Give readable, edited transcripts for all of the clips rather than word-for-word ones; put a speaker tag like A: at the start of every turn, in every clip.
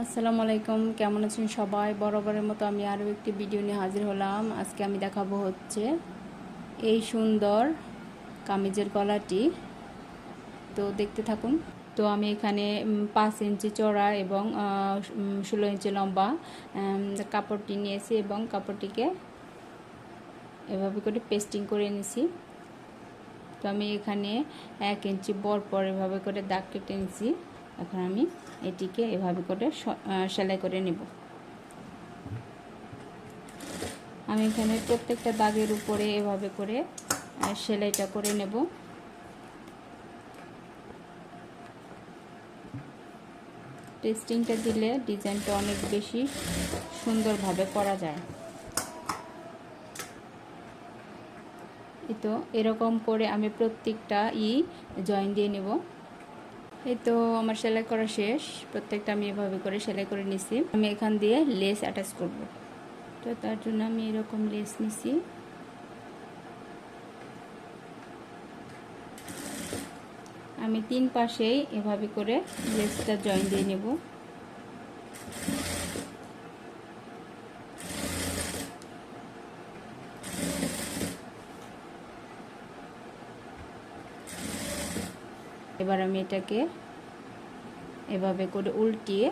A: আসসালামু আলাইকুম, কেমন আছেন সবাই? বরাবরের মতো আমি আরও একটি ভিডিও নিয়ে হাজির হলাম। আজকে আমি দেখাবো হচ্ছে এই সুন্দর কামিজের গলাটি। তো দেখতে থাকুন। তো আমি এখানে 5 ইঞ্চি চওড়া এবং 16 ইঞ্চি লম্বা কাপড়টি নিয়েছি এবং কাপড়টিকে এভাবে করে পেস্টিং করে নিয়েছি। তো আমি এখানে 1 ইঞ্চি পর এভাবে করে দাগ কেটে নিয়েছি। এখন আমি এটিকে এভাবে করে সেলাই করে নেব। আমি এখানে প্রত্যেকটা দাগের উপরে এভাবে করে সেলাইটা করে নেব। পেস্টিংটা দিলে ডিজাইনটা অনেক বেশি সুন্দরভাবে করা যায়। তো এরকম করে আমি প্রত্যেকটা জয়েন দিয়ে নেব। এই তো আমার সেলাই করা শেষ। প্রত্যেকটা আমি এভাবে করে সেলাই করে নিছি। আমি এখান দিয়ে লেস অ্যাটাচ করব। তো তার জন্য আমি এরকম লেস নিছি। আমি 3 পাশেই এভাবে করে লেসটা জয়েন দিয়ে নেব। এবার আমি এটাকে এভাবে করে উল্টিয়ে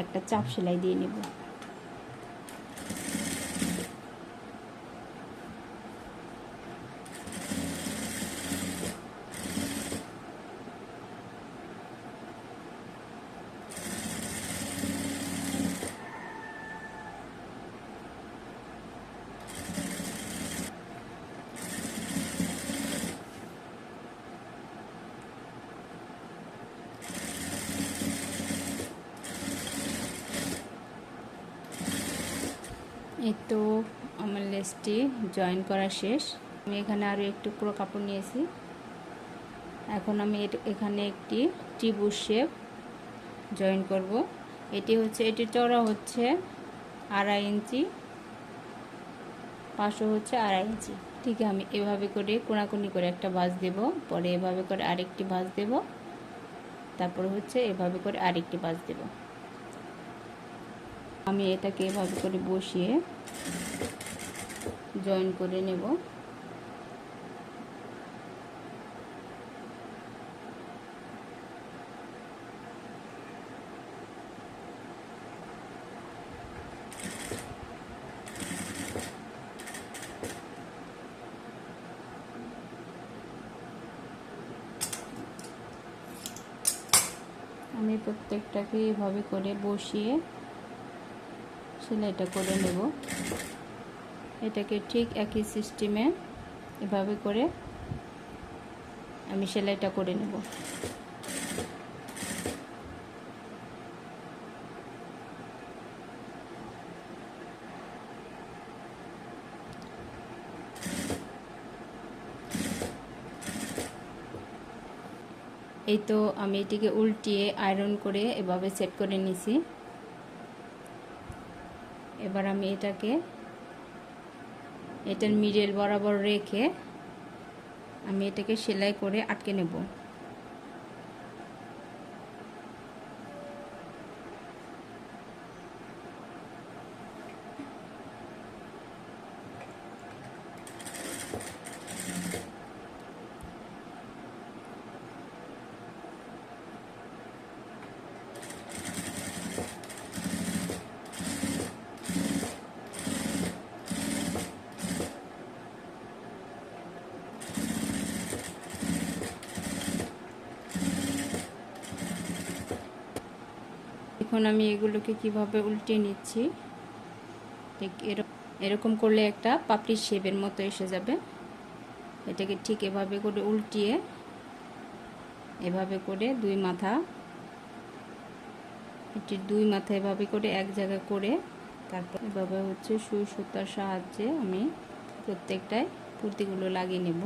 A: একটা চাপ সেলাই দিয়ে নেব। এই তো আমার লেসটি জয়েন করা শেষ। আমি এখানে আরও একটু পুরো কাপড় নিয়েছি। এখন আমি এখানে একটি ত্রিভুজ শেপ জয়েন করব। এটির চওড়া হচ্ছে 2.5 ইঞ্চি, পাশও হচ্ছে 2.5 ইঞ্চি। ঠিক আমি এভাবে করে কোণাকুনি করে একটা ভাঁজ দেব, পরে এভাবে করে আরেকটি ভাঁজ দেব, তারপর হচ্ছে এভাবে করে আরেকটি ভাঁজ দেব। আমি এটাকে এভাবে করে বসিয়ে জয়েন করে নেব। আমি প্রত্যেকটাকে এভাবে করে বসিয়ে সেলাইটা করে নেব। এটাকে ঠিক একই সিস্টেমে এভাবে করে আমি সেলাইটা করে নেব। এই তো আমি এটিকে উল্টিয়ে আয়রন করে এভাবে সেট করে নিছি। এবার আমি এটার মিডল বরাবর রেখে আমি এটাকে সেলাই করে আটকে নেব। এখন আমি এগুলোকে কিভাবে উল্টে নিচ্ছি, ঠিক এরকম করলে একটা পাপড়ির শেপের মতো এসে যাবে। এটাকে ঠিক এভাবে করে উল্টিয়ে এভাবে করে এটির দুই মাথা এভাবে করে এক জায়গায় করে তারপর এভাবে হচ্ছে সুই সুতার সাহায্যে আমি প্রত্যেকটায় পুঁতিগুলো লাগিয়ে নেব।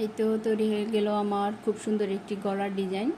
A: এই তো তৈরি হয়ে গেল আমার খুব সুন্দর একটি গলার ডিজাইন।